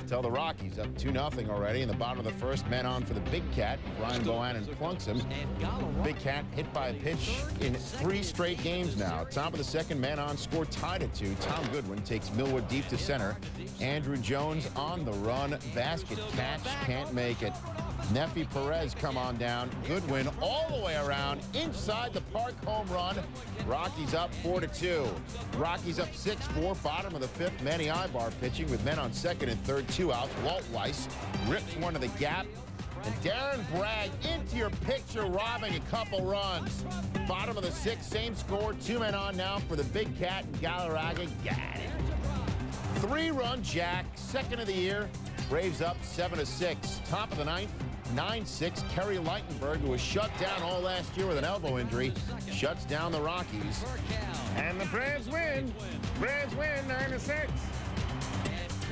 until the Rockies up 2-0 already in the bottom of the first. Men on for the Big Cat. Ryan Bohannon plunks him. Big Cat hit by a pitch in 3 straight games now. Top of the second, man on, score tied at 2. Tom Goodwin takes Millwood deep to center. Andrew Jones on the run. Basket catch, can't make it. Nefi Perez come on down. Goodwin all the way around inside the park, home run. Rockies up 4-2. Rockies up 6-4, bottom of the 5th. Manny Ibar pitching with men on second and third, 2 outs. Walt Weiss rips one to the gap. And Darren Bragg into your picture, robbing a couple runs. Bottom of the 6th, same score. 2 men on now for the Big Cat and Galarraga. Got it. 3-run jack, second of the year. Braves up 7-6. Top of the 9th. 9-6, Kerry Lightenberg, who was shut down all last year with an elbow injury, shuts down the Rockies. And the Braves win. Braves win 9-6.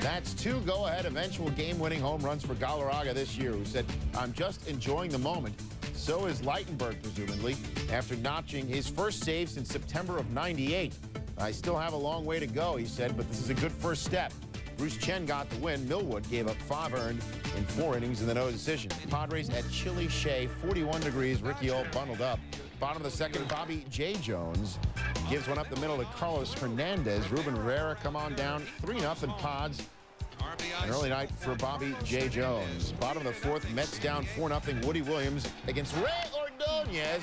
That's 2 go-ahead eventual game-winning home runs for Galarraga this year, who said, "I'm just enjoying the moment." So is Lightenberg, presumably, after notching his first save since September of '98. "I still have a long way to go," he said, "but this is a good first step." Bruce Chen got the win. Millwood gave up 5 earned in 4 innings in the no decision. Padres at chilly shea, 41 degrees. Ricky Alt bundled up. Bottom of the second, Bobby J. Jones gives one up the middle to Carlos Hernandez. Ruben Rivera come on down, 3-0 Pods. An early night for Bobby J. Jones. Bottom of the 4th, Mets down 4-0. Woody Williams against Ray Ordonez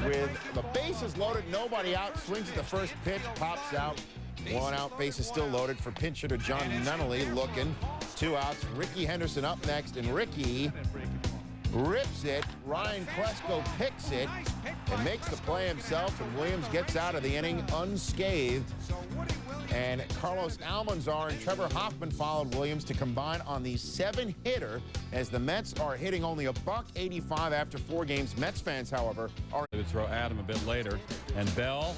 with the bases loaded, nobody out. Swings at the first pitch, pops out. 1 out, bases still loaded for pinch hitter John Nunnally looking. 2 outs. Ricky Henderson up next, and Ricky rips it. Ryan Klesko picks it and makes the play himself, and Williams gets out of the inning unscathed. And Carlos Almanzar and Trevor Hoffman followed Williams to combine on the 7-hitter as the Mets are hitting only a $185 after 4 games. Mets fans, however, are to throw Adam a bit later. And Bell,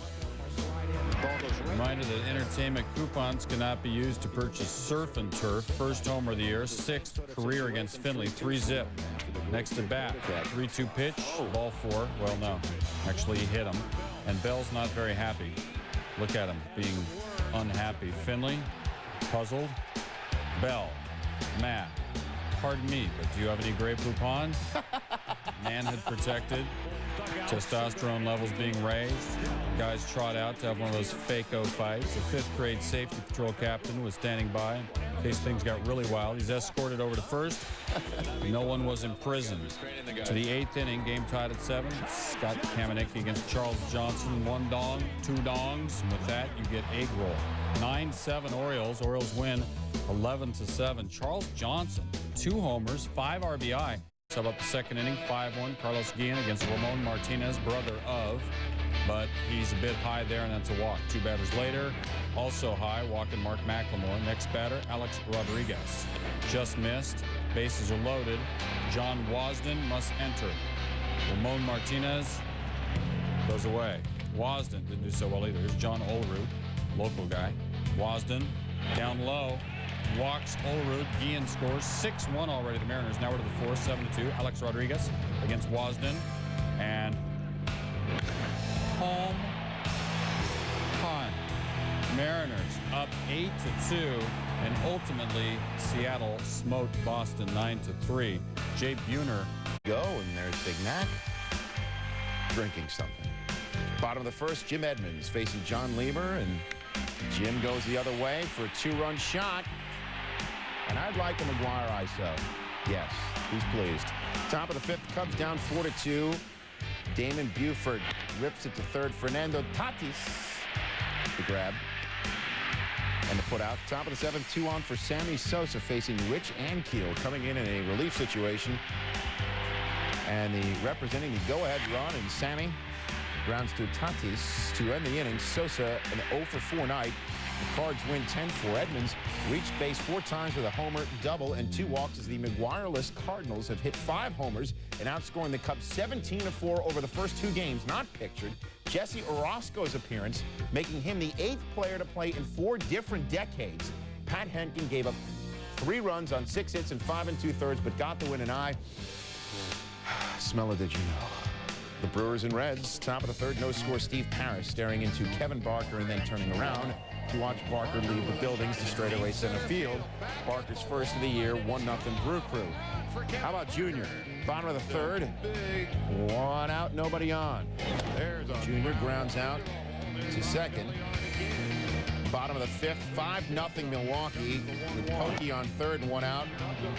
reminder that entertainment coupons cannot be used to purchase surf and turf. First homer of the year, 6th career against Finley, 3-zip. Next to bat, 3-2 pitch, ball 4. Well, no, actually he hit him. And Bell's not very happy. Look at him being unhappy. Finley, puzzled. Bell, Matt, pardon me, but do you have any Grey Poupon? Man had protected. Testosterone levels being raised. Guys trot out to have one of those fake-o fights. The 5th grade safety patrol captain was standing by in case things got really wild. He's escorted over to first. No one was imprisoned. To the 8th inning, game tied at 7. Scott Kamenicki against Charles Johnson. 1 dong, 2 dongs. And with that, you get egg roll. 9-7 Orioles. Orioles win 11-7. Charles Johnson, 2 homers, 5 RBI. How about the second inning? 5-1. Carlos Guillen against Ramon Martinez, brother of, but he's a bit high there, and that's a walk. 2 batters later, also high, walking Mark McLemore. Next batter, Alex Rodriguez. Just missed. Bases are loaded. John Wasden must enter. Ramon Martinez goes away. Wasden didn't do so well either. Here's John Olerud, local guy. Wasden down low. Walks Olerud. Guillen scores 6-1 already. The Mariners now to the 4th, 7-2. Alex Rodriguez against Wasden. And home run. Mariners up 8-2. And ultimately, Seattle smoked Boston 9-3. Jay Buhner. go, and there's Big Mac drinking something. Bottom of the first, Jim Edmonds facing John Lieber, and Jim goes the other way for a 2-run shot. And I'd like the McGuire ISO. Yes, he's pleased. Top of the 5th, Cubs down 4-2. Damon Buford rips it to third. Fernando Tatis, the grab and the put out. Top of the 7th, 2 on for Sammy Sosa facing Rich Ankiel, coming in a relief situation. And the representing the go-ahead run, and Sammy grounds to Tatis to end the inning. Sosa an 0-for-4 night. The Cards win 10-4. Edmonds reached base 4 times with a homer, double, and 2 walks as the McGuire-less Cardinals have hit 5 homers and outscoring the Cubs 17-4 over the first 2 games. Not pictured, Jesse Orozco's appearance, making him the 8th player to play in 4 different decades. Pat Henkin gave up 3 runs on 6 hits and 5 2/3, but got the win, and I smell it, did you know? The Brewers and Reds, top of the 3rd, no score. Steve Parrish staring into Kevin Barker and then turning around. You watch Barker leave the buildings to straightaway center field. Barker's first of the year, 1-0 Brew Crew. How about Junior? Bottom of the third. One out, nobody on. Junior grounds out to second. Bottom of the fifth, 5-0 Milwaukee with Pokey on third and one out.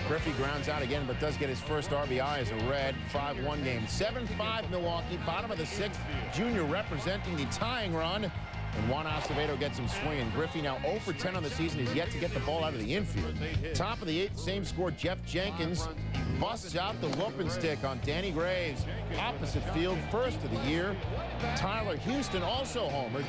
Griffey grounds out again, but does get his first RBI as a Red. 5-1 game. 7-5 Milwaukee. Bottom of the sixth, Junior representing the tying run. And Juan Acevedo gets him swinging. Griffey now 0 for 10 on the season. He's yet to get the ball out of the infield. Top of the eighth, same score. Jeff Jenkins busts out the whooping stick on Danny Graves. Opposite field, first of the year. Tyler Houston also homered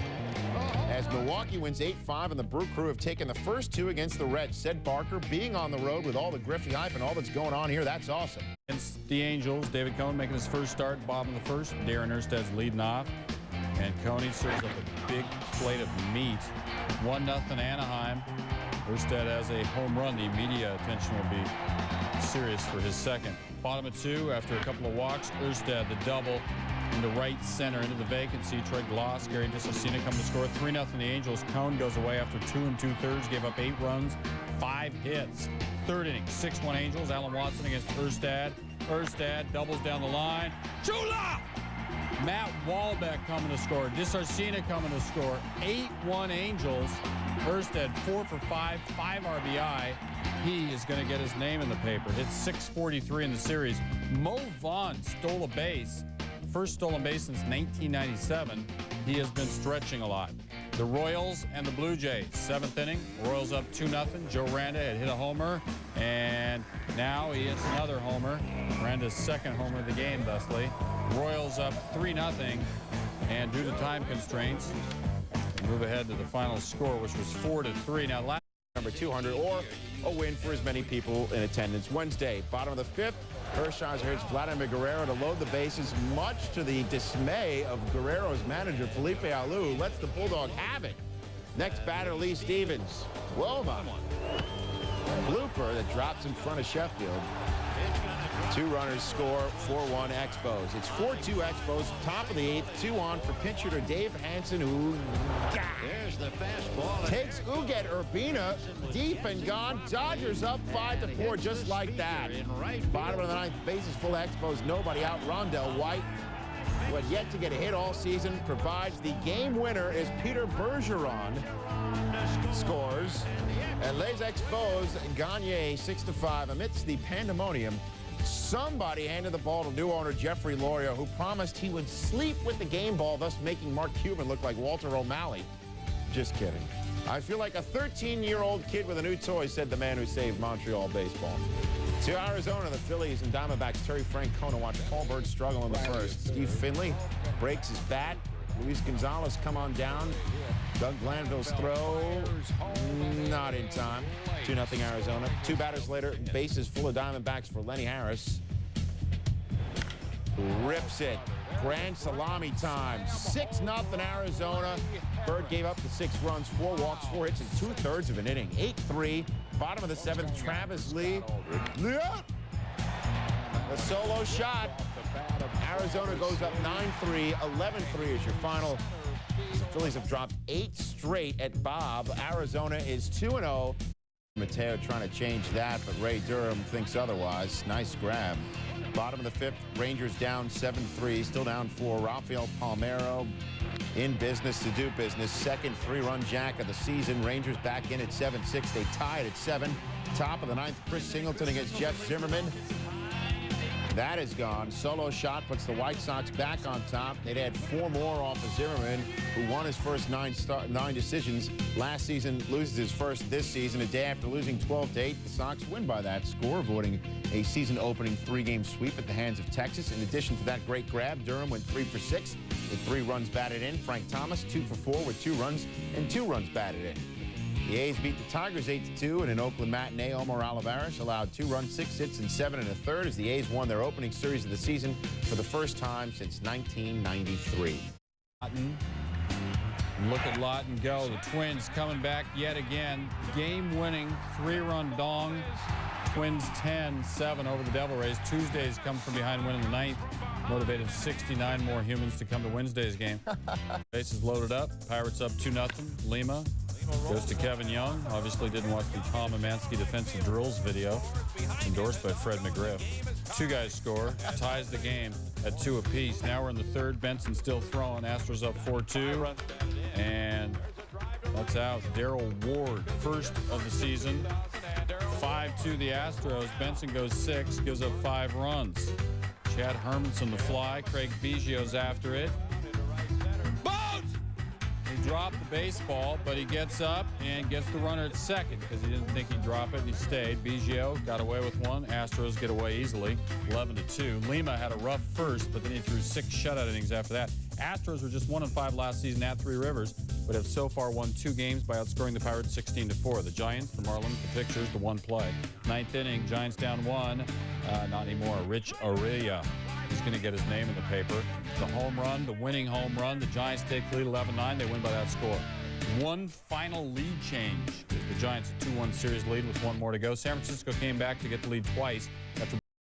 as Milwaukee wins 8-5, and the Brew Crew have taken the first two against the Reds. Said Barker, being on the road with all the Griffey hype and all that's going on here, that's awesome. Against the Angels, David Cohn making his first start, bottom of the first. Darren Ersted's leading off. And Coney serves up a big plate of meat. 1-0 Anaheim. Erstad has a home run. The media attention will be serious for his second. Bottom of two, after a couple of walks, Erstad the double into right center into the vacancy. Troy Gloss, Gary DiSarcina come to score. 3-0 the Angels. Cone goes away after 2 2/3, gave up 8 runs, 5 hits. Third inning, 6-1 Angels. Alan Watson against Erstad. Erstad doubles down the line. Chula! Matt Wahlbeck coming to score. DiSarcina coming to score. 8-1 Angels. Erstad 4 for 5, 5 RBI. He is going to get his name in the paper. Hit 643 in the series. Mo Vaughn stole a base. First stolen base since 1997. He has been stretching a lot. The Royals and the Blue Jays. 7th inning. Royals up 2-0. Joe Randa had hit a homer, and now he hits another homer. Randa's second homer of the game, thusly. Royals up 3-0, and due to time constraints, move ahead to the final score, which was 4-3. Now, last number 200, or a win for as many people in attendance Wednesday. Bottom of the fifth, Hershiser hits Vladimir Guerrero to load the bases, much to the dismay of Guerrero's manager, Felipe Alou, who lets the Bulldog have it. Next batter, Lee Stevens. Woma. Blooper that drops in front of Sheffield. 2 runners score, 4-1 Expos. It's 4-2 Expos, top of the eighth, 2 on for pinch hitter Dave Hansen, who takes Uget Urbina deep and gone. Dodgers up 5-4 just like that. Bottom of the ninth, bases full of Expos, nobody out. Rondell White, who had yet to get a hit all season, provides the game winner as Peter Bergeron scores. And Les Expos Gagne 6-5 amidst the pandemonium. Somebody handed the ball to new owner Jeffrey Loria, who promised he would sleep with the game ball, thus making Mark Cuban look like Walter O'Malley. Just kidding. I feel like a 13-year-old kid with a new toy, said the man who saved Montreal baseball. To Arizona, the Phillies and Diamondbacks, Terry Francona watch Paul Bird struggle in the first. Steve Finley breaks his bat. Luis Gonzalez come on down. Doug Glanville's throw, not in time. 2-0 Arizona. 2 batters later, bases full of Diamondbacks for Lenny Harris. Rips it. Grand salami time. 6-0 Arizona. Bird gave up the 6 runs, 4 walks, 4 hits, and 2/3 of an inning. 8-3. Bottom of the 7th, Travis Lee. The solo shot. Arizona goes up 9-3. 11-3 is your final. The Phillies have dropped 8 straight at Bob. Arizona is 2-0. Mateo trying to change that, but Ray Durham thinks otherwise. Nice grab. Bottom of the 5th, Rangers down 7-3, still down 4. Rafael Palmeiro in business to do business. Second 3-run jack of the season. Rangers back in at 7-6. They tied at 7. Top of the 9th, Chris Singleton against Jeff Zimmerman. That is gone. Solo shot puts the White Sox back on top. They'd had 4 more off of Zimmerman, who won his first 9 decisions last season, loses his first this season. A day after losing 12-8, the Sox win by that score, avoiding a season-opening 3-game sweep at the hands of Texas. In addition to that great grab, Durham went 3 for 6 with 3 runs batted in. Frank Thomas 2 for 4 with 2 runs and 2 runs batted in. The A's beat the Tigers 8-2 in an Oakland matinee. Omar Olivares allowed 2 runs, 6 hits, and 7 1/3 as the A's won their opening series of the season for the first time since 1993. Look at Lawton go. The Twins coming back yet again. Game-winning 3-run dong. Twins 10-7 over the Devil Rays. Tuesdays come from behind, winning the 9th. Motivated 69 more humans to come to Wednesday's game. Bases loaded up. Pirates up 2-0. Lima Goes to Kevin Young. Obviously didn't watch the Tom Amansky defensive drills video, endorsed by Fred McGriff. Two guys score, ties the game at 2 apiece. Now we're in the third. Benson still throwing. Astros up 4-2. And that's out. Darrell Ward, first of the season. 5-2 the Astros. Benson goes 6, gives up 5 runs. Chad Hermanson the fly. Craig Biggio's after it. He dropped the baseball, but he gets up and gets the runner at second because he didn't think he'd drop it, and he stayed. Biggio got away with one. Astros get away easily, 11-2. Lima had a rough first, but then he threw 6 shutout innings after that. Astros were just 1-5 last season at Three Rivers, but have so far won 2 games by outscoring the Pirates 16-4. The Giants, from Marlin, the pictures, the 1 play. 9th inning, Giants down 1. Not anymore. Rich Aurelia. He's going to get his name in the paper. The home run, the winning home run. The Giants take the lead 11-9. They win by that score. One final lead change. The Giants a 2-1 series lead with 1 more to go. San Francisco came back to get the lead twice after